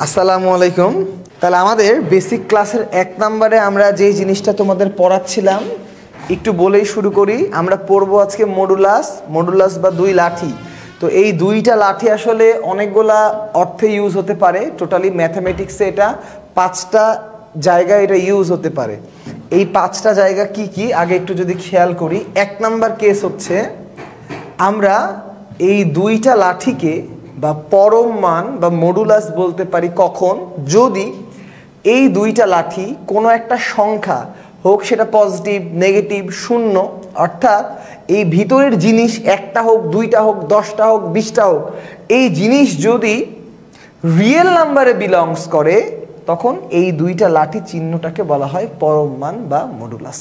আসসালামু আলাইকুম। তাহলে আমাদের বেসিক ক্লাসের 1 নম্বরে আমরা যেই জিনিসটা তোমাদের পড়াচ্ছিলাম একটু বলেই শুরু করি। আমরা পড়বো আজকে মডুলাস বা দুই লাঠি। তো এই দুইটা লাঠি আসলে অনেকগুলা অর্থে ইউজ হতে পারে। টোটালি ম্যাথামেটিক্সে এটা 5টা জায়গায় এটা ইউজ হতে পারে। এই 5টা জায়গা কি কি আগে একটু যদি খেয়াল করি। 1 নম্বর কেস হচ্ছে আমরা এই দুইটা লাঠিকে বা পরম মান বা মডুলাস বলতে পারি কখন, যদি এই দুইটা লাঠি কোনো একটা সংখ্যা হোক, সেটা পজিটিভ নেগেটিভ শূন্য, অর্থাৎ এই ভিতরের জিনিস একটা হোক, দুইটা হোক, 10টা হোক, 20টা হোক, এই জিনিস যদি রিয়েল নাম্বারে বিলংস করে তখন এই দুইটা লাঠি চিহ্নটাকে বলা হয় পরম মান বা মডুলাস।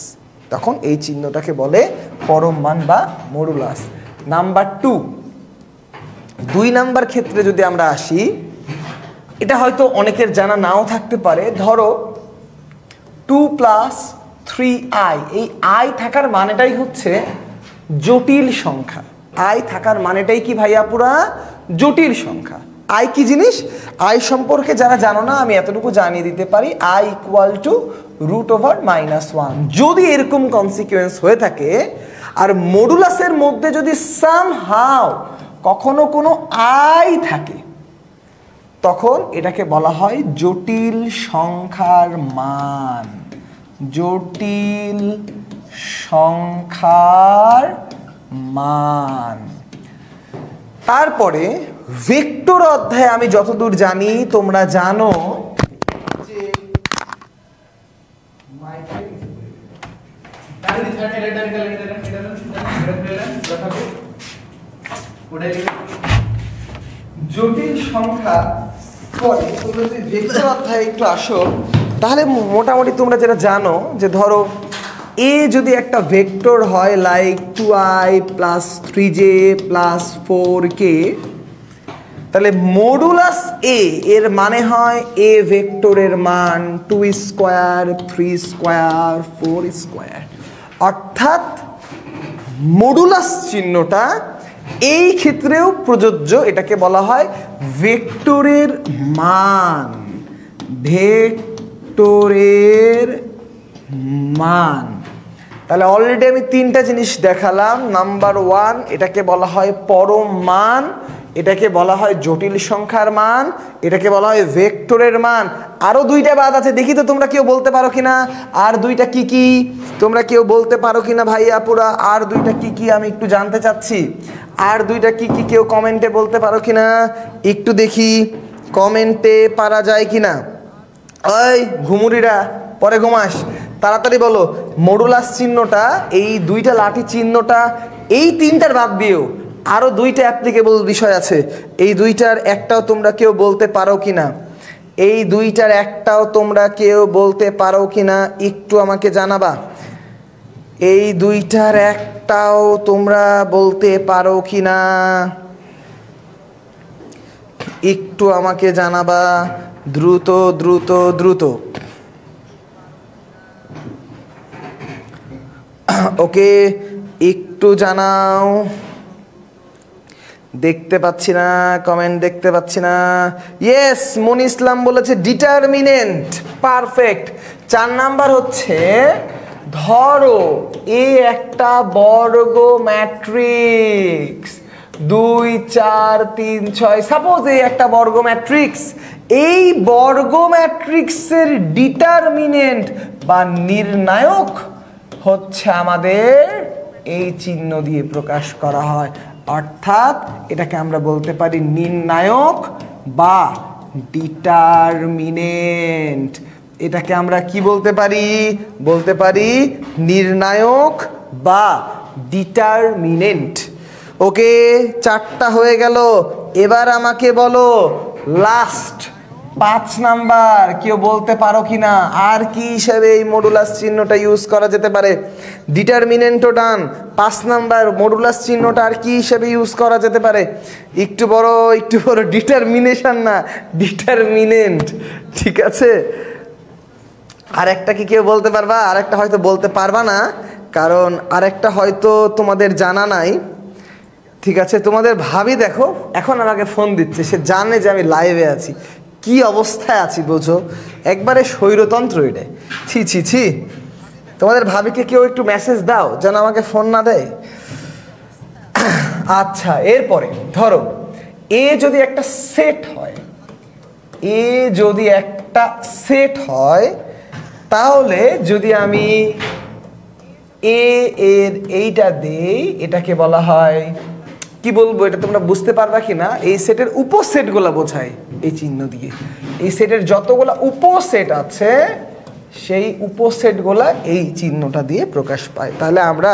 তখন এই চিহ্নটাকে বলে পরম মান বা মডুলাস। নাম্বার 2 নাম্বার ক্ষেত্রে যদি আমরা আসি, এটা হয়তো অনেকের জানা নাও থাকতে পারে। ধরো 2 + 3i, এই i থাকার মানেটাই হচ্ছে জটিল সংখ্যা। i থাকার মানেটাই কি ভাইয়া? পুরা জটিল সংখ্যা। i কি জিনিস? i সম্পর্কে যারা জানো না, আমি এতটুকু জানিয়ে দিতে পারি, i = √(-1). যদি এরকম কনসিকুয়েন্স হয়ে থাকে আর মডুলাসের মধ্যে যদি সামহাউ কখনো কোনো i থাকে, তখন এটাকে বলা হয় জটিল সংখ্যার মান। জটিল সংখ্যার মান। তারপরে ভেক্টর অধ্যায়ে আমি যতদূর জানি, তোমরা জানো যে জটিল সংখ্যা পরে তোমরা যদি ভেক্টর অধ্যায়ে একটু আসো, তাহলে মোটামুটি তোমরা যেটা জানো যে ধরো এ যদি একটা ভেক্টর হয় লাইক 2i + 3j + 4k, তাহলে মডুলাস এ এর মানে হয় এ ভেক্টরের মান 2² 3², 4²। অর্থাৎ মডুলাস চিহ্নটা এই ক্ষেত্রেও প্রযোজ্য। এটাকে বলা হয় ভেক্টরের মান। ভেক্টরের মান। তাহলে অলরেডি আমি 3টা জিনিস দেখালাম। নাম্বার 1, এটাকে বলা হয় পরম মান, এটাকে বলা হয় জটিল সংখ্যার মান, এটাকে বলা হয় ভেক্টরের মান। আরো 2টা বাদ আছে, দেখি তো তোমরা কেউ বলতে পারো কিনা। আর 2টা কি কি তোমরা কেউ বলতে পারো কিনা ভাইয়া? পুরা আর 2টা কি কি আমি একটু জানতে চাচ্ছি। আর 2টা কি কি কেউ কমেন্টে বলতে পারো কিনা? একটু দেখি কমেন্টে পারা যায় কিনা। ওই ঘুমুরিরা, পরে ঘুমাস, তাড়াতাড়ি বলো। মডুলাস চিহ্নটা, এই 2টা লাঠি চিহ্নটা, এই 3টার বাদ দিয়েও আরো 2টা অ্যাপ্লিকেবল বিষয় আছে। এই 2টার একটাও তোমরা কেউ বলতে পারো কিনা? এই 2টার একটাও তোমরা কেউ বলতে পারো কিনা একটু আমাকে জানাবা। এই 2টার একটাও তোমরা বলতে পারো কিনা একটু আমাকে জানাবা। দ্রুত দ্রুত দ্রুত। ওকে, একটু জানাও। দেখতে পাচ্ছি না, কমেন্ট দেখতে পাচ্ছি না। ইয়েস, মনি ইসলাম বলেছে ডিটারমিনেন্ট। পারফেক্ট। 4 নাম্বার হচ্ছে, ধরো এ একটা বর্গ ম্যাট্রিক্স, 2 4 3 6, সাপোজ এই একটা বর্গ ম্যাট্রিক্স। এই বর্গ ম্যাট্রিক্সের ডিটারমিনেন্ট বা নির্ণায়ক হচ্ছে আমাদের এই চিহ্ন দিয়ে প্রকাশ করা হয়। অর্থাৎ এটাকে আমরা বলতে পারি নির্ণায়ক বা ডিটারমিনেন্ট। এটাকে আমরা কি বলতে পারি? বলতে পারি নির্ণায়ক বা ডিটারমিনেন্ট। ওকে, 4টা হয়ে গেল। এবার আমাকে বলো লাস্ট 5 নাম্বার কেউ বলতে পারো কিনা আর কি হিসাবে এই মডুলাস চিহ্নটা ইউজ করা যেতে পারে? ডিটারমিনেন্টও ডান। 5 নাম্বার মডুলাস চিহ্নটা আর কি হিসাবে ইউজ করা যেতে পারে? একটু বড় ডিটারমিনেশন না, ডিটারমিনেন্ট। ঠিক আছে, আরেকটা কি কেউ বলতে পারবা? আরেকটা হয়তো বলতে পারবা না, কারণ আরেকটা হয়তো তোমাদের জানা নাই। ঠিক আছে, তোমাদের ভাবি দেখো এখন আমাকে ফোন দিচ্ছে, সে জানে যে আমি লাইভে আছি। কি অবস্থায় আছি বোঝো, একবারে স্বৈরতন্ত্র এটা। ছি ছি ছি, তোমাদের ভাবিকে কেউ একটু মেসেজ দাও যেন আমাকে ফোন না দেয়। আচ্ছা, এরপরে ধরো এ যদি একটা সেট হয়, এ যদি একটা সেট হয়, তাহলে যদি আমি এ এর এইটা দেই, এটাকে বলা হয় কি বলবো, এটা তোমরা বুঝতে পারবা কিনা, এই সেটের উপসেটগুলো বোঝায় এই চিহ্ন দিয়ে। এই সেটের যতগুলো উপসেট আছে সেই উপসেটগুলো এই চিহ্নটা দিয়ে প্রকাশ পায়। তাহলে আমরা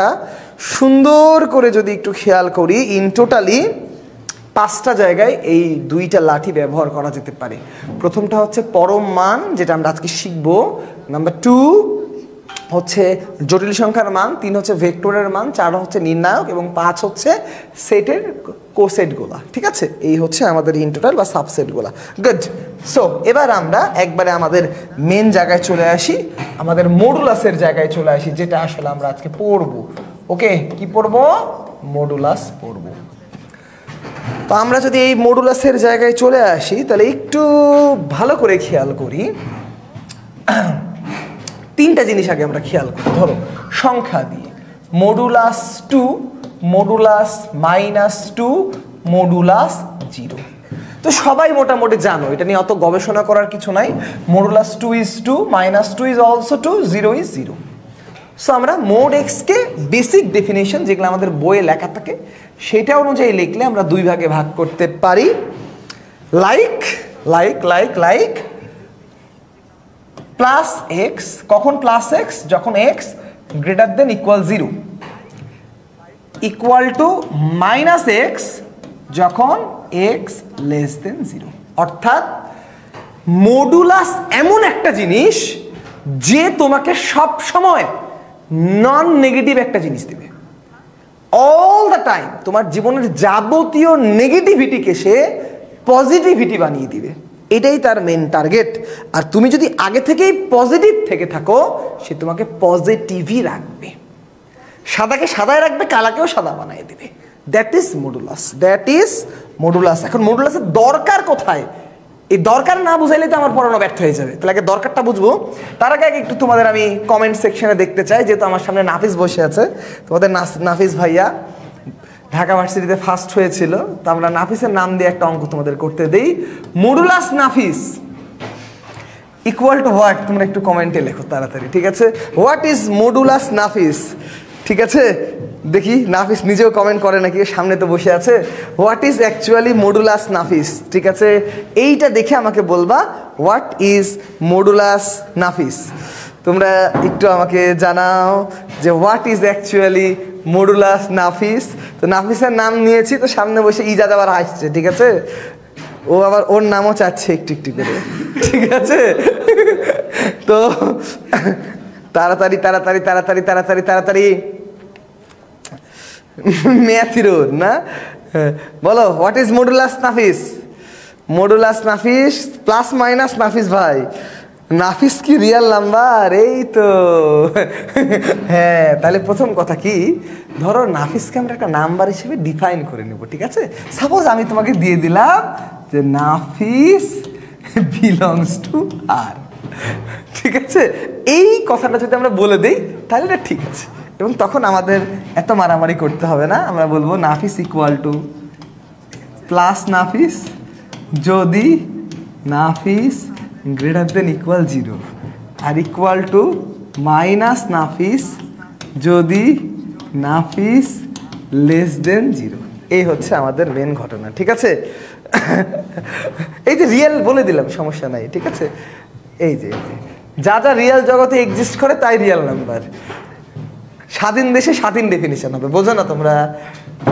সুন্দর করে যদি একটু খেয়াল করি, ইন টোটালি 5টা জায়গায় এই 2টা লাঠি ব্যবহার করা যেতে পারে। প্রথমটা হচ্ছে পরম মান, যেটা আমরা আজকে শিখবো। নাম্বার 2 হচ্ছে জটিল সংখ্যার মান, 3 হচ্ছে ভেক্টরের মান, 4 হচ্ছে নির্ণায়ক এবং 5 হচ্ছে সেটের কোসেটগুলা। ঠিক আছে, এই হচ্ছে আমাদের ইন টোটাল বা সাবসেটগুলা। গুড। সো এবার আমরা একবারে আমাদের মেন জায়গায় চলে আসি, আমাদের মডুলাসের জায়গায় চলে আসি, যেটা আসলে আমরা আজকে পড়বো। ওকে, কি পড়বো? মডুলাস পড়বো। তো আমরা যদি এই মডুলাসের জায়গায় চলে আসি, তাহলে একটু ভালো করে খেয়াল করি। 3টা জিনিস আগে আমরা খেয়াল করি। ধরো সংখ্যা দিয়ে মডুলাস 2, মডুলাস -2, মডুলাস 0। তো সবাই মোটামুটি জানো, এটা নিয়ে অত গবেষণা করার কিছু নাই। Modulus 2 is 2, -2 is also 2, 0 is 0। So আমরা মোড এক্সকে বেসিক ডেফিনেশন যেগুলো আমাদের বইয়ে লেখা থাকে সেটা অনুযায়ী লিখলে আমরা 2 ভাগে ভাগ করতে পারি। Like like like like plus x. কখন প্লাস এক্স? যখন x greater than equal 0। Equal to minus x যখন এক্স লেস দেন 0। অর্থাৎ মডুলাস এমন একটা জিনিস যে তোমাকে সব সময় নন নেগেটিভ একটা জিনিস দেবে। অল দ্য টাইম তোমার জীবনের যাবতীয় নেগেটিভিটিকে সে পজিটিভিটি বানিয়ে দিবে। এটাই তার মেন টার্গেট। আর তুমি যদি আগে থেকেই পজিটিভ থেকে থাকো, সে তোমাকে পজিটিভই রাখবে। সাদাকে সাদায় রাখবে, কালাকেও সাদা বানিয়ে দেবে। That is modulus, that is modulus. এখন মডুলাসের দরকার কোথায়? এই দরকার না বুঝাইলে তো আমার পড়ানো ব্যর্থ হয়ে যাবে। তাহলে আগে দরকারটা বুঝবো। তার আগে একটু তোমাদের আমি কমেন্ট সেকশনে দেখতে চাই, যেহেতু আমার সামনে নাফিস বসে আছে। তোমাদের নাফিস ভাইয়া ঢাকা ভার্সিটিতে ফার্স্ট হয়েছিল, তো আমরা নাফিসের নাম দিয়ে একটা অঙ্ক তোমাদের করতে দেই। Modulus Nafis equal two what? তোমরা একটু কমেন্টে লেখো তাড়াতাড়ি, ঠিক আছে? হোয়াট ইজ মডুলাস নাফিস? ঠিক আছে, দেখি নাফিস নিজেও কমেন্ট করে নাকি, সামনে তো বসে আছে। হোয়াট ইজ অ্যাকচুয়ালি মডুলাস নাফিস? ঠিক আছে, এইটা দেখে আমাকে বলবা হোয়াট ইজ মডুলাস নাফিস। তোমরা একটু আমাকে জানাও যে হোয়াট ইজ অ্যাকচুয়ালি মডুলাস নাফিস। তো নাফিসের নাম নিয়েছি, তো সামনে বসে ইজাদ আবার হাসছে, ঠিক আছে? ও আবার ওর নামও চাচ্ছে একটু একটু করে, ঠিক আছে? তো তাড়াতাড়ি তাড়াতাড়ি তাড়াতাড়ি তাড়াতাড়ি তাড়াতাড়ি ম্যাথিরোর না, বলো হোয়াট ইজ মডুলাস নাফিস? মডুলাস নাফিস প্লাস মাইনাস নাফিস ভাই। নাফিস কি রিয়েল নাম্বার? এই তো হ্যাঁ। তাহলে প্রথম কথা কি, ধরো নাফিসকে আমরা একটা নাম্বার হিসেবে ডিফাইন করে নেব, ঠিক আছে? সাপোজ আমি তোমাকে দিয়ে দিলাম যে নাফিস বিলংস টু আর, ঠিক আছে? এই কথাটা যদি আমরা বলে দিই তাহলে এটা ঠিক আছে, এবং তখন আমাদের এত মারামারি করতে হবে না। আমরা বলবো নাফিস ইকুয়াল টু প্লাস নাফিস যদি নাফিস গ্রেটার দেন ইকুয়াল 0, আর ইকুয়াল টু মাইনাস নাফিস যদি নাফিস লেস দেন 0। এই হচ্ছে আমাদের মেন ঘটনা, ঠিক আছে? এই যে রিয়েল বলে দিলাম, সমস্যা নাই, ঠিক আছে? এই যে যা যা রিয়েল জগতে এক্সিস্ট করে তাই রিয়েল নাম্বার। স্বাধীন দেশে স্বাধীন ডেফিনেশন হবে, বোঝো না তোমরা?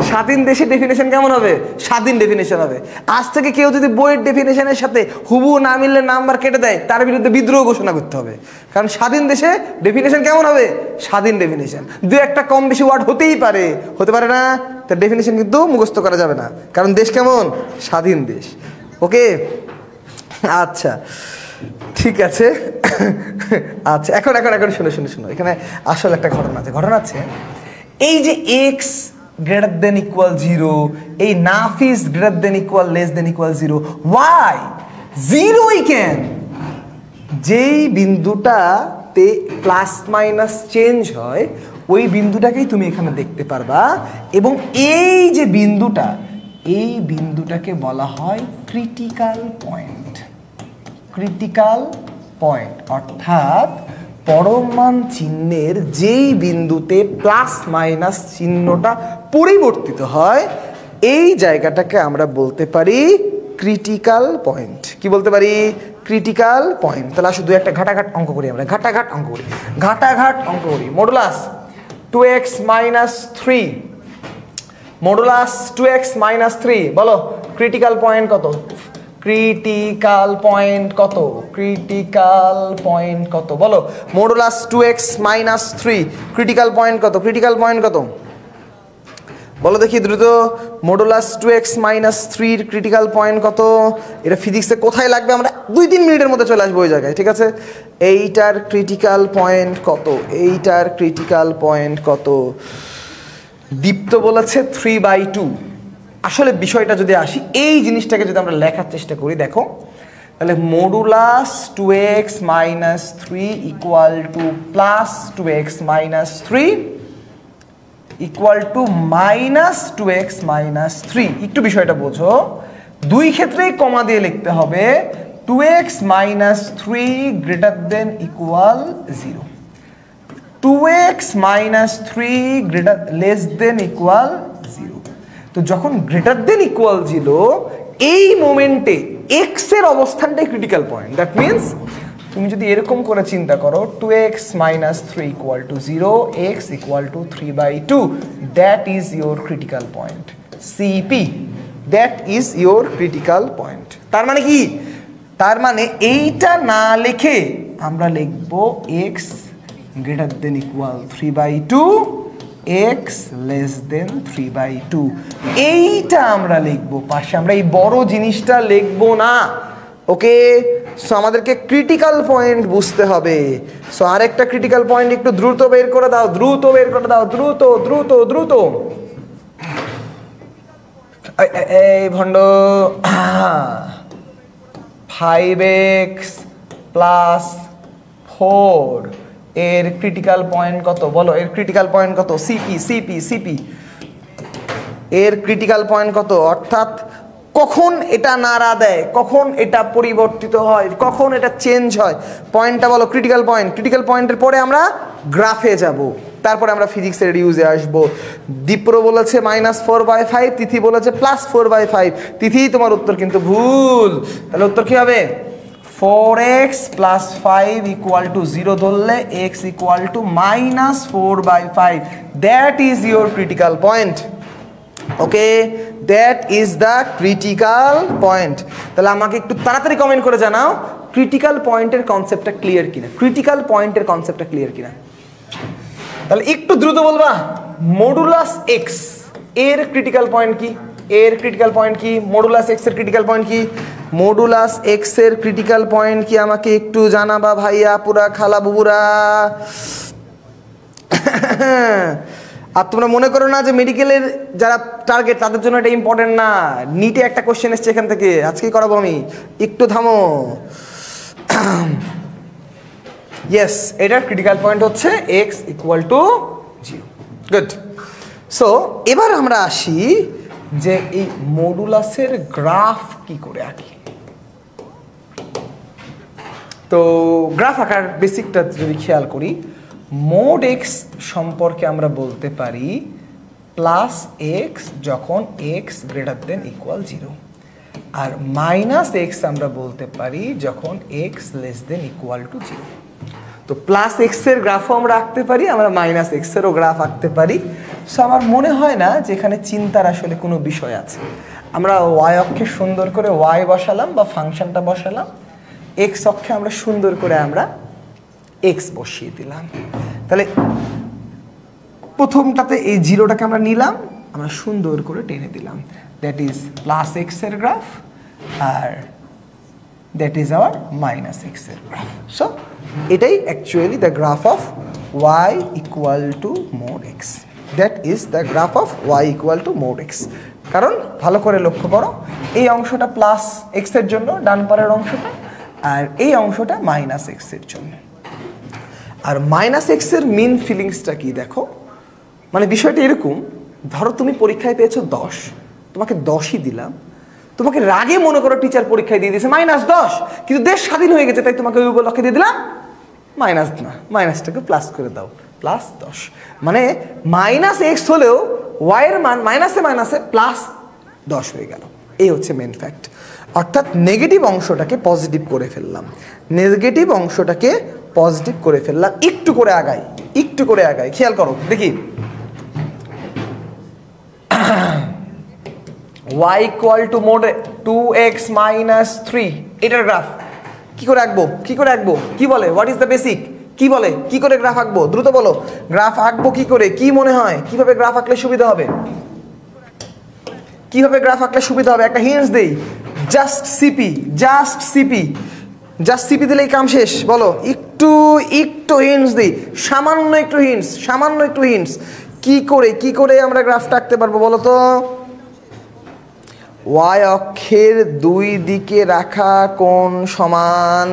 স্বাধীন দেশে ডেফিনেশন কেমন হবে? স্বাধীন ডেফিনেশন হবে। আজ থেকে কেউ যদি বইয়ের ডেফিনেশনের সাথে হুবহু না মিললে নাম্বার কেটে দেয়, তার বিরুদ্ধে বিদ্রোহ ঘোষণা করতে হবে। কারণ স্বাধীন দেশে ডেফিনেশন কেমন হবে? স্বাধীন ডেফিনেশন। দু একটা কম বেশি ওয়ার্ড হতেই পারে, হতে পারে না, তার ডেফিনেশন কিন্তু মুখস্থ করা যাবে না। কারণ দেশ কেমন? স্বাধীন দেশ। ওকে, আচ্ছা ঠিক আছে। আচ্ছা, এখন এখন এখন শুনো শুনো শুনো, এখানে আসলে একটা ঘটনা আছে। ঘটনা আছে এই যে এক্স গ্রেটার দেন ইকুয়াল 0, এই নাফিস greater than equal less than equal 0, why? জিরোই কেন, যেই বিন্দুটাতে প্লাস মাইনাস চেঞ্জ হয় ওই বিন্দুটাকেই তুমি এখানে দেখতে পারবা, এবং এই যে বিন্দুটা, এই বিন্দুটাকে বলা হয় ক্রিটিক্যাল পয়েন্ট। ক্রিটিক্যাল পয়েন্ট অর্থাৎ পরম মান চিহ্নের যেই বিন্দুতে প্লাস মাইনাস চিহ্নটা পরিবর্তিত হয় এই জায়গাটাকে আমরা বলতে পারি ক্রিটিক্যাল পয়েন্ট। কি বলতে পারি? Critical point. তাহলে আসলে দুই একটা ঘাটাঘাট অঙ্ক করি আমরা, ঘাটাঘাট অঙ্ক করি, ঘাটাঘাট অঙ্ক করি। মডুলাস 2x - 3, মডুলাস 2x - 3, বলো ক্রিটিক্যাল পয়েন্ট কত? ক্রিটিক্যাল পয়েন্ট কত? ক্রিটিক্যাল পয়েন্ট কত বলো? মডুলাস 2x - 3 ক্রিটিক্যাল পয়েন্ট কত? ক্রিটিক্যাল পয়েন্ট কত বলো দেখি দ্রুত। মডুলাস 2x - 3 ক্রিটিক্যাল পয়েন্ট কত? এটা ফিজিক্সে কোথায় লাগবে আমরা 2-3 মিনিটের মধ্যে চলে আসবো ওই জায়গায়, ঠিক আছে? এইটার ক্রিটিক্যাল পয়েন্ট কত? এইটার ক্রিটিক্যাল পয়েন্ট কত? দীপ্ত বলেছে 3/2। আসলে বিষয়টা যদি আসি, এই জিনিসটাকে যদি আমরা লেখার চেষ্টা করি, দেখো তাহলে modulus 2x - 3 equal to plus 2x - 3 equal to minus 2x - 3। একটু বিষয়টা বোঝো, দুই ক্ষেত্রেই কমা দিয়ে লিখতে হবে 2x - 3 greater than equal 0, 2x - 3 greater less than equal 0। তো যখন গ্রেটার দেন ইকুয়াল 0 এই মোমেন্টে x এর অবস্থানটাই ক্রিটিক্যাল পয়েন্ট। দ্যাট মিনস তুমি যদি এরকম করে চিন্তা করো 2x - 3 equal to 0, x equal to 3/2, that is your critical point. CP, that is your critical point. তার মানে কি? তার মানে এইটা না লিখে আমরা লিখব x greater than equal 3/2, x less than 3/2। এইটা আমরা লিখবো পাশে, আমরা এই বড় জিনিসটা লিখবো না। ওকে, সো আমাদেরকে ক্রিটিক্যাল পয়েন্ট বুঝতে হবে। সো আরেকটা ক্রিটিক্যাল পয়েন্ট একটু দ্রুত বের করে দাও, দ্রুত বের করে দাও, দ্রুত দ্রুত দ্রুত। এই ভণ্ড 5x + 4 এর ক্রিটিক্যাল পয়েন্ট কত বলো? এর ক্রিটিক্যাল পয়েন্ট কত? সিপি সিপি সিপি এর ক্রিটিক্যাল পয়েন্ট কত? অর্থাৎ কখন এটা নাড়া দেয়, কখন এটা পরিবর্তিত হয়, কখন এটা চেঞ্জ হয়, পয়েন্টটা বলো। Critical point. ক্রিটিক্যাল পয়েন্টের পরে আমরা গ্রাফে যাব, তারপরে আমরা ফিজিক্সের রিউজে আসবো। দীপ্র বলেছে -4/5, তিথি বলেছে +4/5। তিথি তোমার উত্তর কিন্তু ভুল। তাহলে উত্তর কি হবে? 4x + 5 ইকুয়াল টু 0 ধরলে x equal to -4/5, that is your critical point. Okay, that is the critical point. তাহলে আমাকে একটু তাড়াতাড়ি কমেন্ট করে জানাও ক্রিটিক্যাল পয়েন্টের কনসেপ্টটা ক্লিয়ার কিনা, ক্রিটিক্যাল পয়েন্টের কনসেপ্টটা ক্লিয়ার কিনা। তাহলে একটু দ্রুত বলবা মডুলাস x এর ক্রিটিক্যাল পয়েন্ট কি? এর ক্রিটিক্যাল পয়েন্ট কি? মডুলাস x এর ক্রিটিক্যাল পয়েন্ট কি? মডুলাস x এর ক্রিটিক্যাল পয়েন্ট কি আমাকে একটু জানাবা ভাইয়া, পুরা খালা বুবুরা। আর তোমরা মনে করো না যে মেডিকেলের যারা টার্গেট তাদের জন্য এটা ইম্পর্টেন্ট না। নিটে একটা কোশ্চেন এসছে এখান থেকে, আজকেই করাবো আমি, একটু থামো। ইয়েস, এটার ক্রিটিক্যাল পয়েন্ট হচ্ছে x equal to 0। Good. So এবার আমরা আসি যে এই মডুলাসের গ্রাফ কি করে আঁকি। তো গ্রাফ আঁকার বেসিকটা যদি খেয়াল করি, মোড x সম্পর্কে আমরা বলতে পারি +x যখন x গ্রেটার দেন ইকুয়াল 0, আর -x আমরা বলতে পারি যখন x less than equal to 0। তো +x এর গ্রাফও আমরা আঁকতে পারি, আমরা -x এরও গ্রাফ আঁকতে পারি। সো আমার মনে হয় না যে এখানে চিন্তার আসলে কোনো বিষয় আছে। আমরা y অক্ষে সুন্দর করে y বসালাম বা ফাংশনটা বসালাম, x অক্ষে আমরা সুন্দর করে আমরা x বসিয়ে দিলাম। তাহলে প্রথমটাতে এই 0টাকে আমরা নিলাম, আমরা সুন্দর করে টেনে দিলাম, দ্যাট ইজ +x এর গ্রাফ, আর দ্যাট ইজ আওয়ার -x এর গ্রাফ। সো এটাই actually the graph of y equal to mod x। That is the graph of y equal to mod x। কারণ ভালো করে লক্ষ্য করো, এই অংশটা প্লাস এক্স এর জন্য ডান পারের অংশটা, আর এই অংশটা মাইনাস এক্স এর জন্য। আর মাইনাস এক্স এর মিন ফিলিংসটা কি দেখো, মানে বিষয়টা এরকম, ধরো তুমি পরীক্ষায় পেয়েছো 10, তোমাকে 10ই দিলাম, তোমাকে রাগে মনে করো টিচার পরীক্ষায় দিয়ে দিয়েছে -10, কিন্তু দেশ স্বাধীন হয়ে গেছে তাই তোমাকে ওই উপলক্ষে দিয়ে দিলাম মাইনাস, না মাইনাসটাকে প্লাস করে দাও, +10। মানে মাইনাস এক্স হলেও ওয়াই এর মান মাইনাসে মাইনাসে +10 হয়ে গেল। এই হচ্ছে মেন ফ্যাক্ট। অর্থাৎ নেগেটিভ অংশটাকে পজিটিভ করে ফেললাম, নেগেটিভ অংশটাকে পজিটিভ করে ফেললাম। একটু করে আগাই, একটু করে আগাই, খেয়াল করো দেখি। y = mod 2x - 3, এটার গ্রাফ কি করে আঁকবো, কি করে আঁকবো, কি বলে, হোয়াট ইজ দ্য বেসিক, কি বলে, কি করে গ্রাফ আঁকবো, দ্রুত বলো। গ্রাফ আঁকবো কি করে, কি মনে হয়, কিভাবে গ্রাফ আঁকলে সুবিধা হবে, কিভাবে গ্রাফ আঁকলে সুবিধা হবে? একটা হিন্টস দেই, just CP, just CP, just CP দিলেই কাম শেষ। বলো, একটু একটু হিন্টস দিই, সামান্য একটু হিন্টস, সামান্য একটু হিন্টস। কি করে আমরা গ্রাফটা আঁকতে পারবো বলো তো? ওয়াই অক্ষের দুই দিকে রাখা কোণ সমান,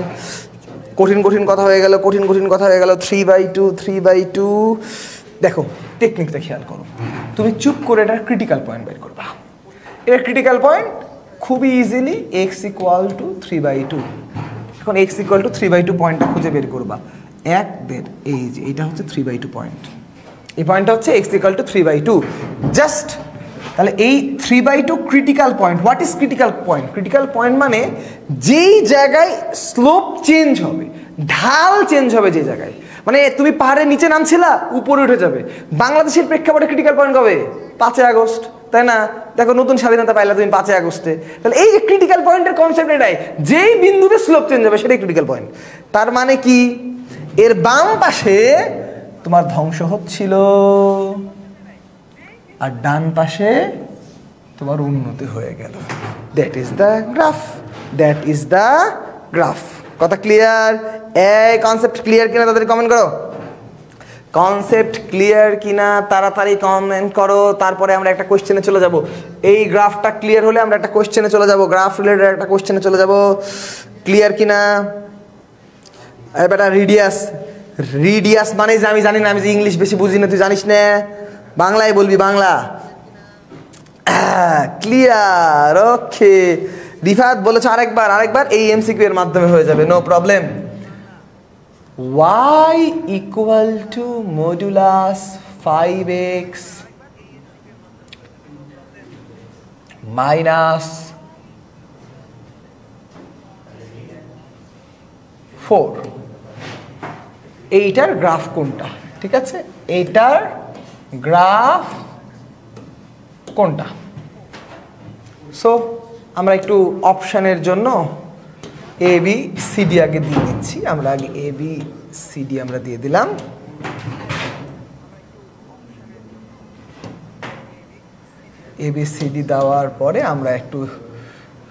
কঠিন কঠিন কথা হয়ে গেল, কঠিন কঠিন কথা হয়ে গেল। 3/2, 3/2। দেখো টেকনিকটা খেয়াল করো, তুমি চুপ করে এটার ক্রিটিক্যাল পয়েন্ট বের করবা। এটার ক্রিটিক্যাল পয়েন্ট খুবই ইজিলি x = 3/2। এখন x = 3/2 পয়েন্টটা খুঁজে বের করবা। 1, 1.5, এই যে এটা হচ্ছে 3/2 পয়েন্ট, এই পয়েন্টটা হচ্ছে x = 3/2। জাস্ট তাহলে এই 3/2 critical point. What is critical point? Critical point মানে যেই জায়গায় স্লোপ চেঞ্জ হবে, ঢাল চেঞ্জ হবে যে জায়গায়, মানে তুমি পাহাড়ের নিচে নামছিলা উপরে উঠে যাবে। বাংলাদেশের প্রেক্ষাপটে ক্রিটিক্যাল পয়েন্ট কবে? 5 আগস্ট, তাই না? দেখো নতুন স্বাধীনতা পাইলা তুমি 5 আগস্টে। তাহলে এই ক্রিটিক্যাল পয়েন্টের কনসেপ্ট এটাই, যেই বিন্দুতে স্লোপ চেঞ্জ হবে সেটাই ক্রিটিক্যাল পয়েন্ট। তার মানে কি, এর বাম পাশে তোমার ধ্বংস হচ্ছিল, আর ডান পাশে তোমার উন্নতি হয়ে গেল। That is the graph, that is the graph. কথা ক্লিয়ার? এই কনসেপ্ট ক্লিয়ার কিনা তাদের কমেন্ট করো। কনসেপ্ট ক্লিয়ার কিনা তাড়াতাড়ি কমেন্ট করো, তারপরে আমরা একটা কোশ্চেনে চলে যাব। এই গ্রাফটা ক্লিয়ার হলে আমরা একটা কোশ্চেনে চলে যাব, গ্রাফ রিলেটেড একটা কোশ্চেনে চলে যাব। ক্লিয়ার কিনা? বেটা রিডিয়াস, রিডিয়াস মানে যে আমি জানি না, আমি যে ইংলিশ বেশি বুঝি না, তুই জানিস না, বাংলায় বলবি, বাংলা। ক্লিয়ার? ওকে। রিফাত বলেছে আরেকবার এই এমসিকিউ এর মাধ্যমে হয়ে যাবে, no problem. y = modulus 5x minus 4, এইটার গ্রাফ কোনটা? ঠিক আছে, এইটার গ্রাফ কোনটা? সো আমরা একটু অপশানের জন্য ABCD আগে দিয়ে দিচ্ছি। আমরা আগে ABCD আমরা দিয়ে দিলাম। ABCD দেওয়ার পরে আমরা একটু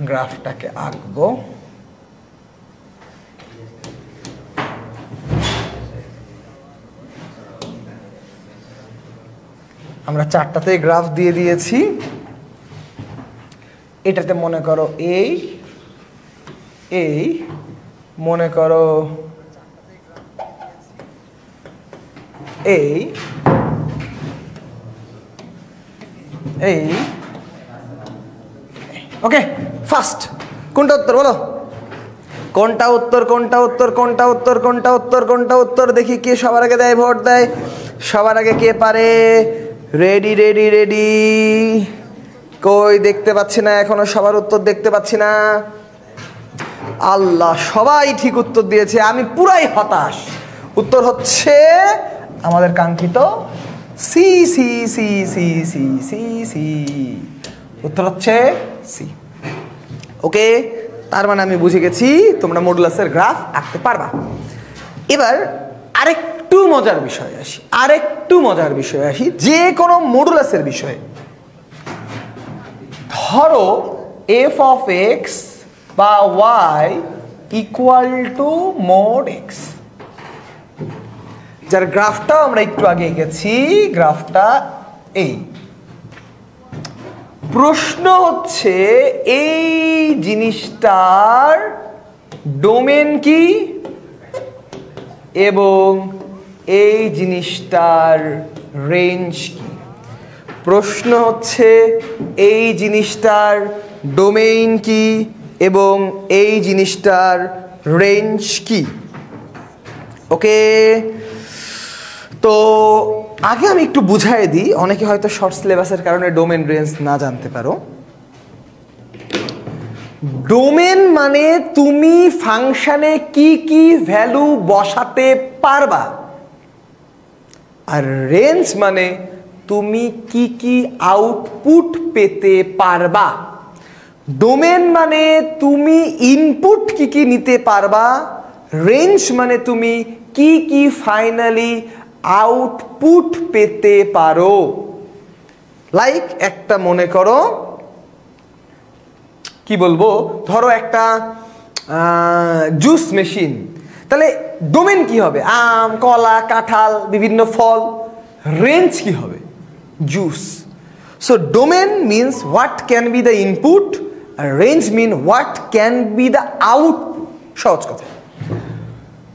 গ্রাফটাকে আঁকবো। আমরা 4টাতে গ্রাফ দিয়ে দিয়েছি। এটাতে মনে করো এই মনে করো এই ওকে। ফার্স্ট কোনটা উত্তর বলো? কোনটা উত্তর, কোনটা উত্তর, কোনটা উত্তর, কোনটা উত্তর, কোনটা উত্তর? দেখি কে সবার আগে দেয়, ভোট দেয়। সবার আগে কে পারে? Ready ready ready. কই দেখতে পাচ্ছি না এখনো, সবার উত্তর দেখতে পাচ্ছি না। আল্লাহ, সবাই ঠিক উত্তর দিয়েছে, আমি পুরাই হতাশ। উত্তর হচ্ছে আমাদের কাঙ্ক্ষিত C C C C C C C. উত্তর হচ্ছে সি। ওকে, তার মানে আমি বুঝে গেছি তোমরা মডুলাসের গ্রাফ আঁকতে পারবা। এবার আরেকটু মজার বিষয় আসি, আরেকটু মজার বিষয় আসি, যে কোনো মডুলাসের বিষয়ে। ধরো f of x বা y = mod x, যার গ্রাফটাও আমরা একটু আগে গেছি। গ্রাফটা এই প্রশ্ন হচ্ছে এই জিনিসটার ডোমেন কি এবং এই জিনিসটার রেঞ্জ কি। প্রশ্ন হচ্ছে এই জিনিসটার ডোমেইন কি এবং এই জিনিসটার রেঞ্জ কি। ওকে, তো আগে আমি একটু বুঝাই দিই, অনেকে হয়তো শর্ট সিলেবাসের কারণে ডোমেন রেঞ্জ না জানতে পারো। ডোমেন মানে তুমি ফাংশনে কি কি ভ্যালু বসাতে পারবা, আর রেঞ্জ মানে তুমি কি কি আউটপুট পেতে পারবা। ডোমেন মানে তুমি ইনপুট কি কি নিতে পারবা, রেঞ্জ মানে তুমি কি কি ফাইনালি আউটপুট পেতে পারো। লাইক একটা মনে করো, কি বলবো, ধরো একটা জুস মেশিন, তাহলে ডোমেন কি হবে? আম, কলা, কাঁঠাল, বিভিন্ন ফল। রেঞ্জ কি হবে? Juice. So domain means what can be the input, আর range mean what can be the output. সহজ কথা।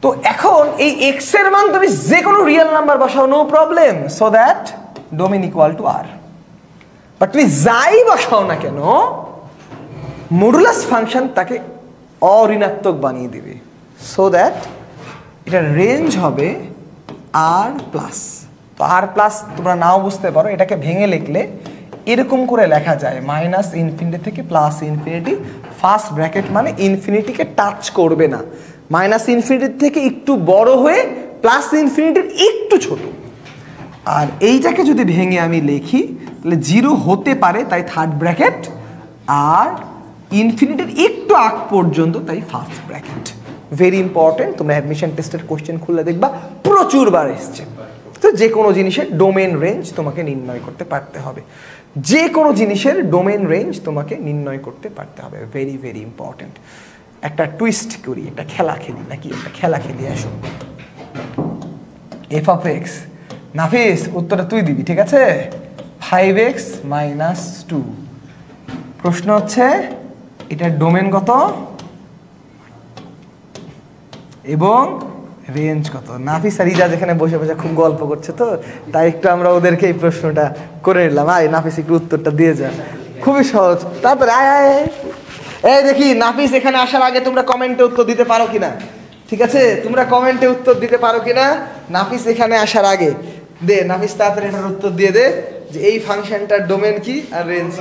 তো এখন এই এক্স এর মান তুমি যে কোনো রিয়েল নাম্বার বসাও, no problem, so that domain equal to R. But তুমি যাই বসাও না কেন, মডুলাস ফাংশন তাকে অঋণাত্মক বানিয়ে দিবে, সো দ্যাট এটার রেঞ্জ হবে আর প্লাস। তো আর প্লাস তোমরা নাও বুঝতে পারো, এটাকে ভেঙে লিখলে এরকম করে লেখা যায় মাইনাস ইনফিনিটি থেকে প্লাস ইনফিনিটি। ফার্স্ট ব্র্যাকেট মানে ইনফিনিটিকে টাচ করবে না, মাইনাস ইনফিনিটির থেকে একটু বড় হয়ে প্লাস ইনফিনিটির একটু ছোট। আর এইটাকে যদি ভেঙে আমি লিখি তাহলে জিরো হতে পারে, তাই থার্ড ব্র্যাকেট, আর ইনফিনিটির একটু আগ পর্যন্ত, তাই ফার্স্ট ব্র্যাকেট। ভেরি ইম্পর্টেন্ট, তোমরা অ্যাডমিশন টেস্টের কোশ্চেন খুলে দেখবা প্রচুর বার এসছে। তো যে কোনো জিনিসের ডোমেন রেঞ্জ তোমাকে নির্ণয় করতে পারতে হবে, যে কোনো জিনিসের ডোমেন রেঞ্জ তোমাকে নির্ণয় করতে পারতে হবে। Very very important. একটা টুইস্ট করি, একটা খেলা খেলি, নাকি একটা খেলা খেলি, আসো। এফ অফ এক্স, নাফিস উত্তরটা তুই দিবি, ঠিক আছে? 5x - 2। প্রশ্ন হচ্ছে এটার ডোমেন কত এবং রেঞ্জ কত। নাফিস আর ইজাজ এখানে বসে বসে খুব গল্প করছে, তো তাই একটু আমরা ওদেরকে এই প্রশ্নটা করে নিলাম। আয় নাফিস, একটু উত্তরটা দিয়ে যা, খুবই সহজ। তারপরে আয় আয়, এই দেখি নাফিস এখানে আসার আগে তোমরা কমেন্টে উত্তর দিতে পারো কিনা, ঠিক আছে? তোমরা কমেন্টে উত্তর দিতে পারো কিনা নাফিস এখানে আসার আগে। দে নাফিস, তাড়াতাড়ি এটার উত্তর দিয়ে দে যে এই ফাংশনটার ডোমেন কি আর রেঞ্জ।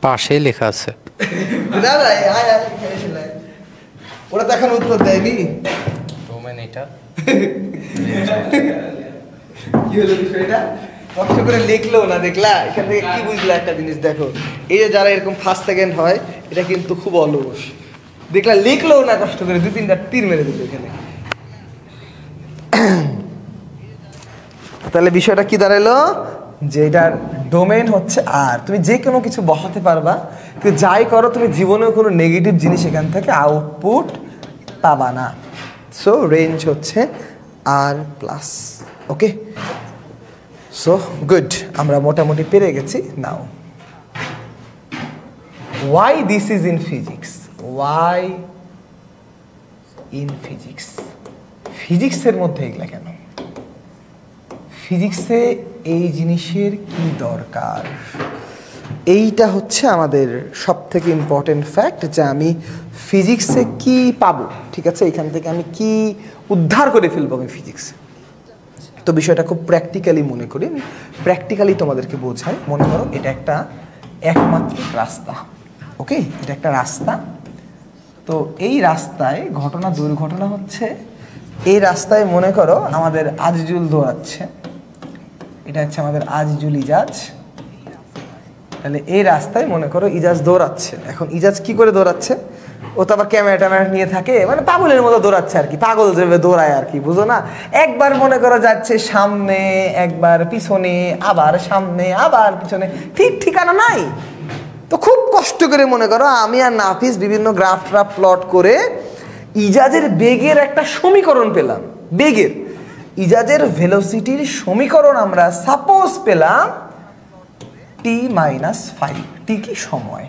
পাশে লেখা আছে। ওরা তো এখন উত্তর দেয়নি। ডোমেন এটা কি হলো বিষয়টা? কষ্ট করে লিখলো না, দেখলা? এখান থেকে কি বুঝলা একটা জিনিস? দেখো, এই যে যারা এরকম ফার্স্ট সেকেন্ড হয়, এটা কিন্তু খুব অলস। দেখলা লিখলো না কষ্ট করে, 2-3টা তীর মেরে দিল এখানে। তাহলে বিষয়টা কি দাঁড়ালো? যে এটার ডোমেন হচ্ছে আর। তুমি যে কোনো কিছু বসাতে পারবা, কিন্তু যাই করো তুমি জীবনেও কোনো নেগেটিভ জিনিস এখান থেকে আউটপুট পাবা না। সো রেঞ্জ হচ্ছে R plus. Okay, so good, আমরা মোটামুটি পেরে গেছি। Now why this is in physics. Why in physics, ফিজিক্সের মধ্যে এগুলা কেন? ফিজিক্সে এই জিনিসের কি দরকার? এইটা হচ্ছে আমাদের সব থেকে ইম্পর্টেন্ট ফ্যাক্ট, যে আমি ফিজিক্সে কি পাবো, ঠিক আছে? এখান থেকে আমি কি উদ্ধার করে ফেলবো আমি ফিজিক্সে। তো বিষয়টা খুব প্র্যাকটিক্যালি মনে করি, প্র্যাকটিক্যালি তোমাদেরকে বোঝাই। মনে করো এটা একটা একমাত্রিক রাস্তা, ওকে? এটা একটা রাস্তা। তো এই রাস্তায় ঘটনা দুর্ঘটনা হচ্ছে, এই রাস্তায় মনে করো আমাদের আজিজুল দৌড়াচ্ছে, এটা হচ্ছে আমাদের আজিজুল ইজাজ। তাহলে এই রাস্তায় মনে করো ইজাজ দৌড়াচ্ছে। এখন ইজাজ কি করে দৌড়াচ্ছে? ও তো আবার ক্যামেরা ট্যামেরা নিয়ে থাকে, মানে পাগলের মতো দৌড়াচ্ছে আর কি, পাগল যেভাবে দৌড়ায় আর কি, বুঝো না? একবার মনে করো যাচ্ছে সামনে, একবার পিছনে, আবার সামনে, আবার পিছনে, ঠিক ঠিকানা নাই। তো খুব কষ্ট করে মনে করো আমি আর নাফিস বিভিন্ন গ্রাফ ট্রাফ প্লট করে ইজাজের বেগের একটা সমীকরণ পেলাম। বেগের, ইজাজের ভেলোসিটির সমীকরণ আমরা সাপোজ পেলাম t-5, টি কি সময়।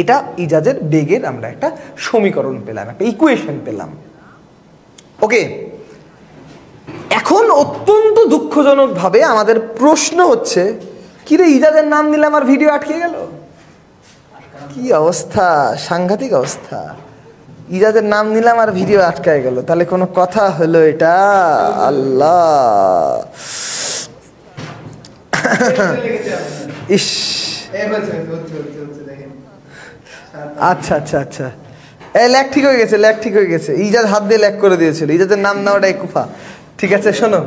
এটা ইজাজের বেগের আমরা একটা সমীকরণ পেলাম, একটা ইকুয়েশন পেলাম। ওকে, এখন অত্যন্ত দুঃখজনকভাবে আমাদের প্রশ্ন হচ্ছে, কিরে ইজাজের নাম নিলে আমার ভিডিও আটকে গেল। কি অবস্থা, সাংঘাতিক অবস্থা। ইজাজের নাম নিলাম আর ভিডিও আটকায় গেল, তাহলে কোনো কথা হলো এটা? আল্লাহ, ইস, আচ্ছা আচ্ছা আচ্ছা, ল্যাগ ঠিক হয়ে গেছে, ল্যাগ ঠিক হয়ে গেছে। ইজাজ হাত দিয়ে ল্যাগ করে দিয়েছিল, ইজাজের নাম নেওয়াটাই কুফা। ঠিক আছে, শোনো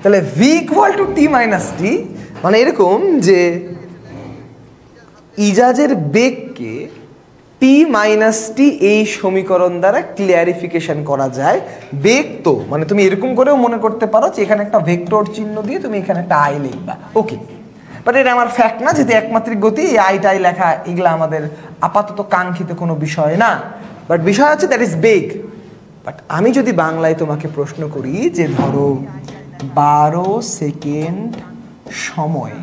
তাহলে v = t-t, মানে এরকম যে ইজাজের বেগকে t-t এই সমীকরণ দ্বারা ক্লিয়ারিফিকেশন করা যায়। বেগ তো মানে তুমি এরকম করেও মনে করতে পারো যে এখানে একটা ভেক্টর চিহ্ন দিয়ে তুমি এখানে একটা আই লিখবা, ওকে। বাট এটা আমার ফ্যাক্ট না, যেহেতু একমাত্রিক গতি, এই আইটাই লেখা এগুলা আমাদের আপাতত কাঙ্ক্ষিত কোনো বিষয় না। বাট বিষয় হচ্ছে দ্যাট ইজ বেগ। বাট আমি যদি বাংলায় তোমাকে প্রশ্ন করি যে ধরো 12 সেকেন্ড সময়ে,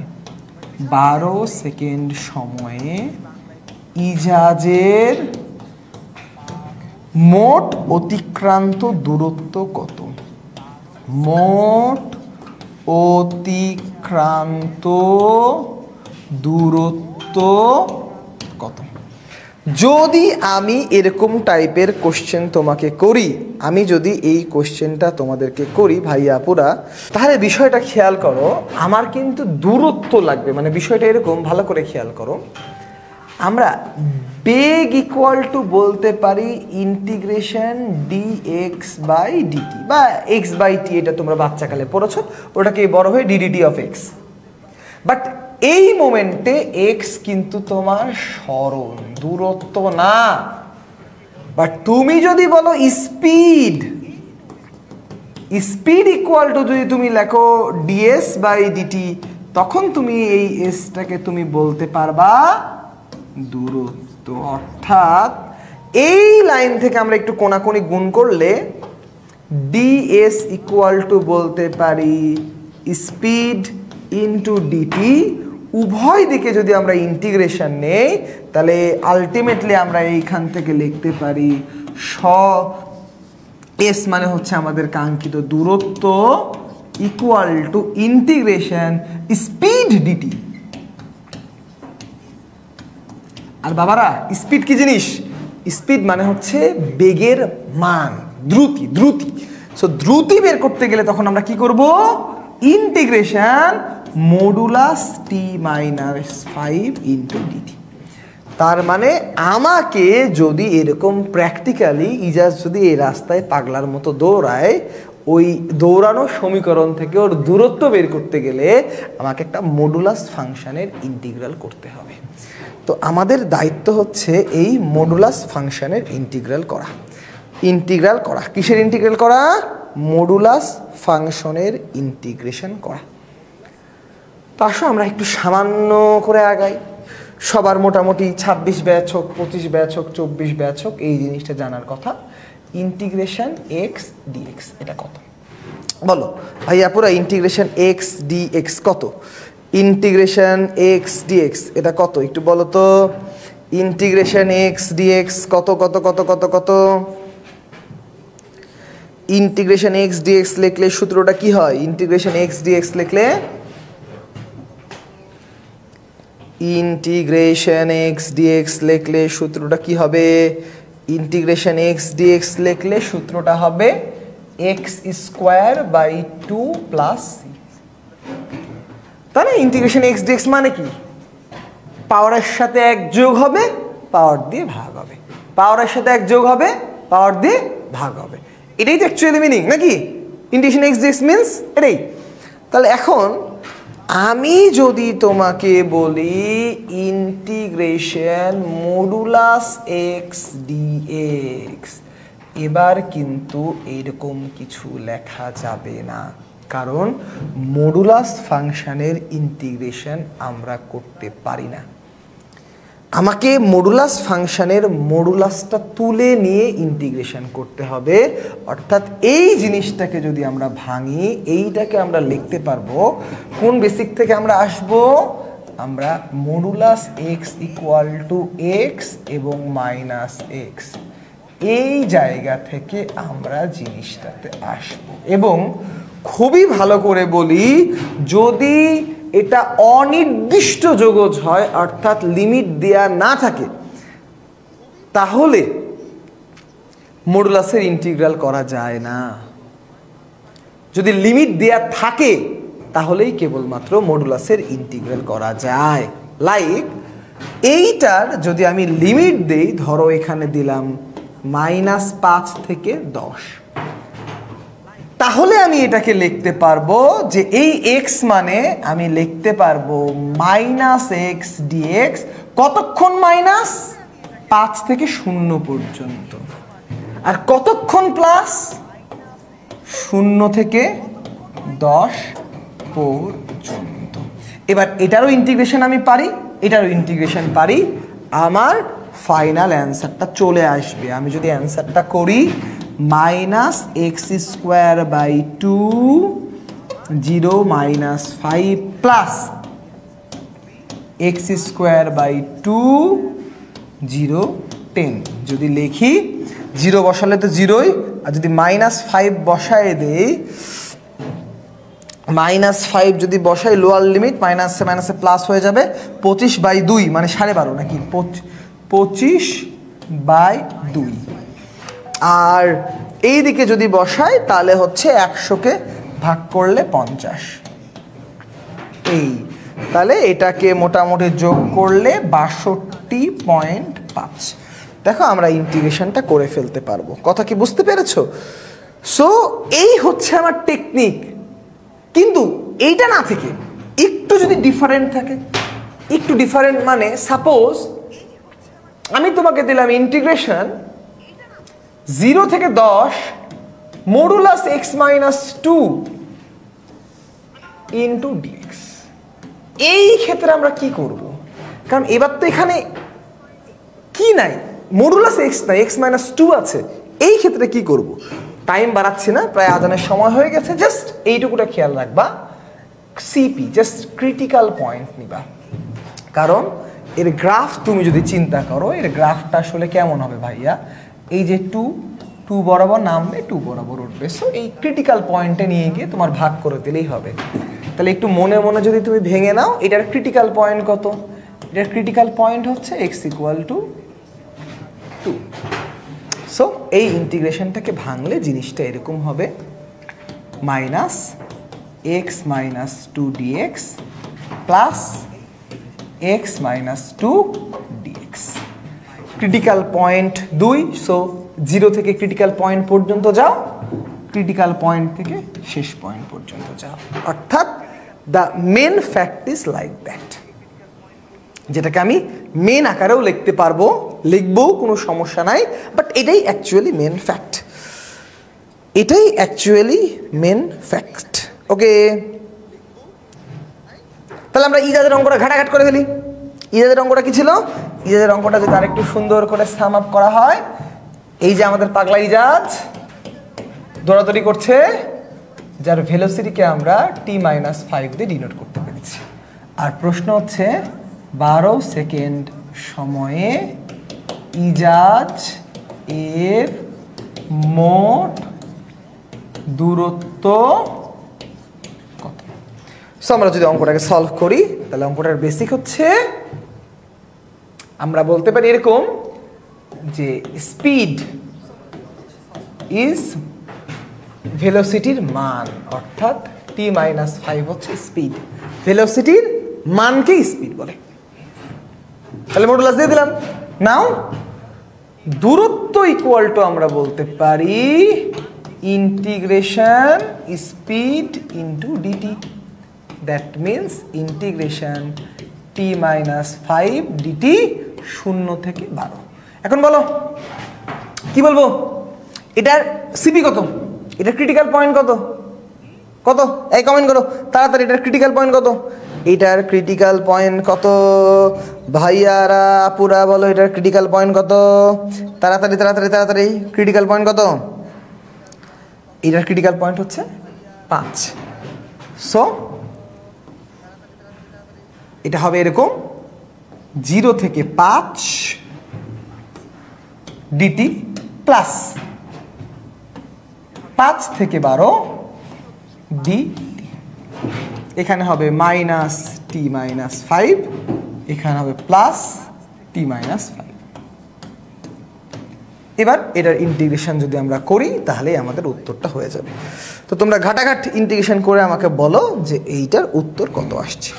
12 সেকেন্ড সময়ে ইজাজের মোট অতিক্রান্ত দূরত্ব কত? মোট অতিক্রান্ত দূরত্ব কত? যদি আমি এরকম টাইপের কোশ্চেন তোমাকে করি, আমি যদি এই কোশ্চেনটা তোমাদেরকে করি ভাইয়া আপুরা, তাহলে বিষয়টা খেয়াল করো, আমার কিন্তু দূরত্ব লাগবে। মানে বিষয়টা এরকম, ভালো করে খেয়াল করো, আমরা বেগ ইকুয়াল টু বলতে পারি ইন্টিগ্রেশন dx/dt বা x/t, এটা তোমরা বাচ্চাকালে পড়েছো, ওটাকে বড় হয়ে ddt অফ x। বাট এই মোমেন্টে x কিন্তু তোমার সরণ, দূরত্ব না। বাট তুমি যদি বলো স্পিড, স্পিড ইকুয়াল টু যদি তুমি লেখো ds/dt, তখন তুমি এই এসটাকে তুমি বলতে পারবা দূরত্ব। অর্থাৎ এই লাইন থেকে আমরা একটু কোণাকুণি গুণ করলে ds ইকুয়াল টু বলতে পারি স্পিড ইন্টু ডিটি। উভয় দিকে যদি আমরা ইন্টিগ্রেশন নেই, তাহলে আলটিমেটলি আমরা এইখান থেকে লিখতে পারি এস মানে হচ্ছে আমাদের কাঙ্ক্ষিত দূরত্ব equal to integration speed dt. আর বাবারা, স্পিড কি জিনিস? স্পিড মানে হচ্ছে বেগের মান, দ্রুতি, দ্রুতি। সো দ্রুতি বের করতে গেলে তখন আমরা কি করব? Integration modulus t-5 into dt. তার মানে আমাকে যদি এরকম প্র্যাকটিক্যালি ইজাজ যদি এই রাস্তায় পাগলার মতো দৌড়ায়, ওই দৌড়ানো সমীকরণ থেকে ওর দূরত্ব বের করতে গেলে আমাকে একটা মডুলাস ফাংশনের ইন্টিগ্রাল করতে হবে। তো আমাদের দায়িত্ব হচ্ছে এই মডুলাস ফাংশনের ইন্টিগ্রাল করা। ইন্টিগ্রাল করা কিসের ইন্টিগ্রাল করা? মডুলাস ফাংশনের ইন্টিগ্রেশন করা। তো আসো আমরা একটু সামান্য করে আগাই। সবার মোটামুটি 26 ব্যাচ হোক, 25 ব্যাচ হোক, 24 ব্যাচ হোক, এই জিনিসটা জানার কথা। ইন্টিগ্রেশন x dx এটা কত? বলো ভাইয়া পুরা, ইন্টিগ্রেশন x dx কত? ইন্টিগ্রেশন x dx এটা কত একটু বলো তো। ইন্টিগ্রেশন x dx কত কত কত কত কত? ইন্টিগ্রেশন x dx লিখলে সূত্রটা কি হয়? ইন্টিগ্রেশন x dx লিখলে ইন্টিগ্রেশন x dx লিখলে সূত্রটা কি হবে? ইন্টিগ্রেশন x dx লিখলে সূত্রটা হবে x²/2 + c। তাহলে ইন্টিগ্রেশন x dx মানে কি? পাওয়ারের সাথে 1 যোগ হবে, পাওয়ার দিয়ে ভাগ হবে, পাওয়ারের সাথে 1 যোগ হবে, পাওয়ার দিয়ে ভাগ হবে। এটাই তো অ্যাকচুয়ালি মিনিং নাকি? ইন্টিগ্রেশন x dx মিন্স এটাই। তাহলে এখন আমি যদি তোমাকে বলি ইন্টিগ্রেশন মডুলাস x dx, এবার কিন্তু এরকম কিছু লেখা যাবে না, কারণ মডুলাস ফাংশনের ইন্টিগ্রেশন আমরা করতে পারি না। আমাকে মডুলাস ফাংশনের মডুলাসটা তুলে নিয়ে ইন্টিগ্রেশন করতে হবে। অর্থাৎ এই জিনিসটাকে যদি আমরা ভাঙি, এইটাকে আমরা লিখতে পারবো কোন বেসিক থেকে? আমরা আসবো আমরা modulus x equal to x এবং মাইনাস এক্স এই জায়গা থেকে আমরা জিনিসটাতে আসব। এবং খুবই ভালো করে বলি, যদি এটা অনির্দিষ্ট যোগজ হয় অর্থাৎ লিমিট দেয়া না থাকে, তাহলে মডুলাসের ইন্টিগ্রাল করা যায় না। যদি লিমিট দেয়া থাকে তাহলেই কেবলমাত্র মডুলাসের ইন্টিগ্রাল করা যায়। লাইক এইটার যদি আমি লিমিট দেই, ধরো এখানে দিলাম -5 থেকে 10, তাহলে আমি এটাকে লিখতে পারবো যে এই x মানে আমি লিখতে পারবো -x dx কতক্ষণ মাইনাস, 5 থেকে 0 পর্যন্ত, আর কতক্ষণ প্লাস, 0 থেকে 10 পর্যন্ত। এবার এটারও ইন্টিগ্রেশন আমি পারি, এটারও ইন্টিগ্রেশন পারি, আমার ফাইনাল অ্যান্সারটা চলে আসবে। আমি যদি অ্যান্সারটা করি -x²/2 0 -5 প্লাস x²/2 0 10, যদি লিখি 0 বসালে তো 0ই, আর যদি -5 বসায় দেই, -5 যদি বসাই লোয়ার লিমিট, মাইনাসে মাইনাসে প্লাস হয়ে যাবে, 25/2 মানে 12.5 নাকি 25/2। আর এই দিকে যদি বসাই তাহলে হচ্ছে 100কে ভাগ করলে 50, এই তাহলে এটাকে মোটামুটি যোগ করলে 62.5। দেখো আমরা ইন্টিগ্রেশনটা করে ফেলতে পারবো। কথা কি বুঝতে পেরেছো? সো এই হচ্ছে আমার টেকনিক। কিন্তু এইটা না থেকে একটু যদি ডিফারেন্ট থাকে, একটু ডিফারেন্ট মানে সাপোজ আমি তোমাকে দিলাম ইন্টিগ্রেশন 0 থেকে 10 মডুলাস x-2 ইন্টু dx। এই ক্ষেত্রে আমরা কি করব? কারণ এবার তো এখানে কি নাই, মডুলাস x নাই, x-2 আছে। এই ক্ষেত্রে কি করব? টাইম বাড়াচ্ছি না, প্রায় আজানের সময় হয়ে গেছে, জাস্ট এইটুকুটা খেয়াল রাখবা, সিপি জাস্ট ক্রিটিক্যাল পয়েন্ট নিবা। কারণ এর গ্রাফ তুমি যদি চিন্তা করো, এর গ্রাফটা আসলে কেমন হবে ভাইয়া, এই যে 2 বরাবর নামবে, 2 বরাবর উঠবে। সো এই ক্রিটিক্যাল পয়েন্টে নিয়ে গিয়ে তোমার ভাগ করে দিলেই হবে। তাহলে একটু মনে মনে যদি তুমি ভেঙে নাও, এটার ক্রিটিক্যাল পয়েন্ট কত? এটার ক্রিটিক্যাল পয়েন্ট হচ্ছে x = 2। সো এই ইন্টিগ্রেশনটাকে ভাঙলে জিনিসটা এরকম হবে -x-2 dx plus x-2 dx। Critical point 2, so 0 থেকে ক্রিটিক্যাল পয়েন্ট পর্যন্ত যাও, ক্রিটিক্যাল পয়েন্ট থেকে শেষ পয়েন্ট পর্যন্ত যাও। অর্থাৎ the main fact is like that, যেটাকে আমি মেন আকারেও লিখতে পারবো, লিখবো, কোনো সমস্যা নাই। বাট এটাই অ্যাকচুয়ালি মেন ফ্যাক্ট, এটাই অ্যাকচুয়ালি মেন ফ্যাক্ট। ওকে, তাহলে আমরা ইজাজের অঙ্কটা ঘাটাঘাট করে ফেলি। ইজাজের অঙ্কটা কি ছিল? ইজাজের অঙ্কটা যদি আরেকটু সুন্দর করে সাম আপ করা হয়, এই যে আমাদের পাগলা ইজাজ দৌড়াদৌড়ি করছে, যার ভেলোসিটিকে আমরা t-5 দিয়ে ডিনোট করতে পেরেছি। আর প্রশ্ন হচ্ছে 12 সেকেন্ড সময়ে ইজাজ এর মোট দূরত্ব কত? সো আমরা যদি অঙ্কটাকে সলভ করি, তাহলে অঙ্কটার বেসিক হচ্ছে আমরা বলতে পারি এরকম যে স্পিড ইজ ভেলোসিটির মান, অর্থাৎ t-5 হচ্ছে স্পিড, ভেলোসিটির মানকে স্পিড বলে। তাহলে মডুলাস দিয়ে দিলাম। নাও দূরত্ব ইকুয়াল টু আমরা বলতে পারি integration speed into dt, that means integration t-5 dt 0 থেকে 12। এখন বলো কি বলবো, এটার সিপি কত, এটার ক্রিটিক্যাল পয়েন্ট কত? কত? এই কমেন্ট করো তাড়াতাড়ি, এটার ক্রিটিক্যাল পয়েন্ট কত? এটার ক্রিটিক্যাল পয়েন্ট কত ভাইয়ারা আপুরা বলো, এটার ক্রিটিক্যাল পয়েন্ট কত? তাড়াতাড়ি তাড়াতাড়ি তাড়াতাড়ি, ক্রিটিক্যাল পয়েন্ট কত? এটার ক্রিটিক্যাল পয়েন্ট হচ্ছে 5। সো এটা হবে এরকম 0 থেকে 5 ডিটি প্লাস 5 থেকে 12 ডি, এখানে হবে মাইনাস টি মাইনাস 5, এখানে হবে প্লাস টি মাইনাস 5। এবার এটার ইন্টিগ্রেশন যদি আমরা করি তাহলে আমাদের উত্তরটা হয়ে যাবে। তো তোমরা ঘাটাঘাট ইন্টিগ্রেশন করে আমাকে বলো যে এইটার উত্তর কত আসছে।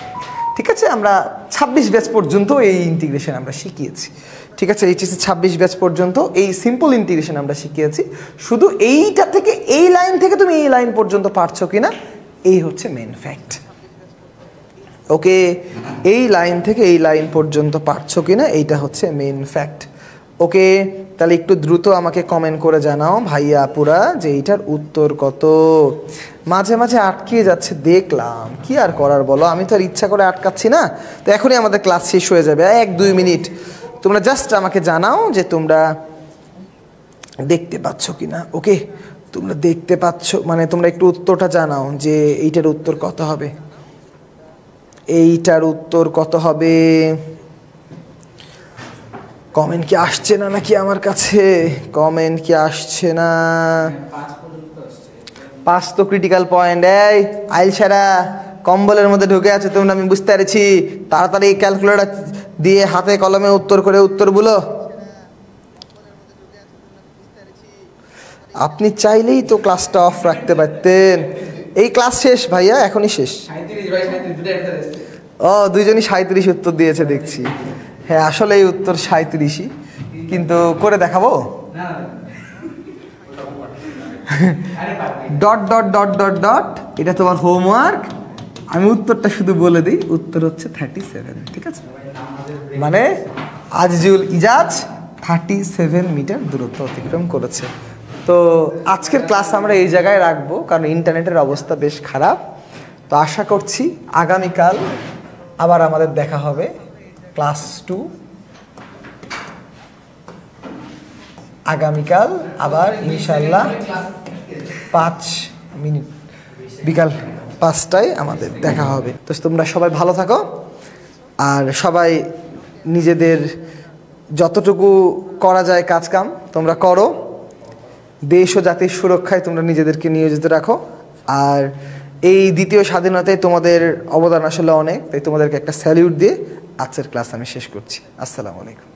ঠিক আছে, আমরা 26 ব্যাচ পর্যন্ত এই ইন্টিগ্রেশন আমরা শিখিয়েছি। ঠিক আছে, এইচএসসি 26 ব্যাচ পর্যন্ত এই সিম্পল ইন্টিগ্রেশন আমরা শিখিয়েছি। শুধু এইটা থেকে এই লাইন থেকে তুমি এই লাইন পর্যন্ত পারছো কিনা, এই হচ্ছে মেন ফ্যাক্ট। ওকে, এই লাইন থেকে এই লাইন পর্যন্ত পারছো কিনা এইটা হচ্ছে মেন ফ্যাক্ট। ওকে, তাহলে একটু দ্রুত আমাকে কমেন্ট করে জানাও ভাইয়া আপুরা যে এইটার উত্তর কত। মাঝে মাঝে আটকে যাচ্ছে দেখলাম, কি আর করার বলো, আমি তো আর ইচ্ছা করে আটকাচ্ছি না। তো এখনই আমাদের ক্লাস শেষ হয়ে যাবে, 1-2 মিনিট। তোমরা জাস্ট আমাকে জানাও যে তোমরা দেখতে পাচ্ছ কিনা। ওকে, তোমরা দেখতে পাচ্ছ মানে তোমরা একটু উত্তরটা জানাও যে এইটার উত্তর কত হবে, এইটার উত্তর কত হবে। কমেন্ট কি আসছে না নাকি আমার কাছে? কমেন্ট কি আসছে না? 5 তো ক্রিটিক্যাল পয়েন্ট। এই আইলসারা কম্বলের মধ্যে ঢুকে আছে তোমরা, আমি বুঝতে পেরেছি। তাড়াতাড়ি ক্যালকুলেটর দিয়ে হাতে কলমে উত্তর করে উত্তর বলো। আপনি চাইলেই তো ক্লাসটা অফ রাখতে পারতেন। এই ক্লাস শেষ ভাইয়া, এখনই শেষ। ও, দুইজনই 37 উত্তর দিয়েছে দেখছি। হ্যাঁ, আসলে এই উত্তর 37ই, কিন্তু করে দেখাবো। Dot dot dot dot dot, এটা তোমার হোমওয়ার্ক। আমি উত্তরটা শুধু বলে দিই, উত্তর হচ্ছে 37। ঠিক আছে, মানে আজিজুল ইজাজ 37 মিটার দূরত্ব অতিক্রম করেছে। তো আজকের ক্লাস আমরা এই জায়গায় রাখবো, কারণ ইন্টারনেটের অবস্থা বেশ খারাপ। তো আশা করছি আগামীকাল আবার আমাদের দেখা হবে ক্লাস 2। আগামীকাল আবার ইনশাল্লাহ 5 মিনিট, বিকাল 5টায় আমাদের দেখা হবে। তো তোমরা সবাই ভালো থাকো, আর সবাই নিজেদের যতটুকু করা যায় কাজকাম তোমরা করো। দেশ ও জাতির সুরক্ষায় তোমরা নিজেদেরকে নিয়োজিত রাখো। আর এই দ্বিতীয় স্বাধীনতায় তোমাদের অবদান আসলে অনেক, তাই তোমাদেরকে একটা স্যালিউট দিয়ে আজকের ক্লাস আমি শেষ করছি। আসসালামু আলাইকুম।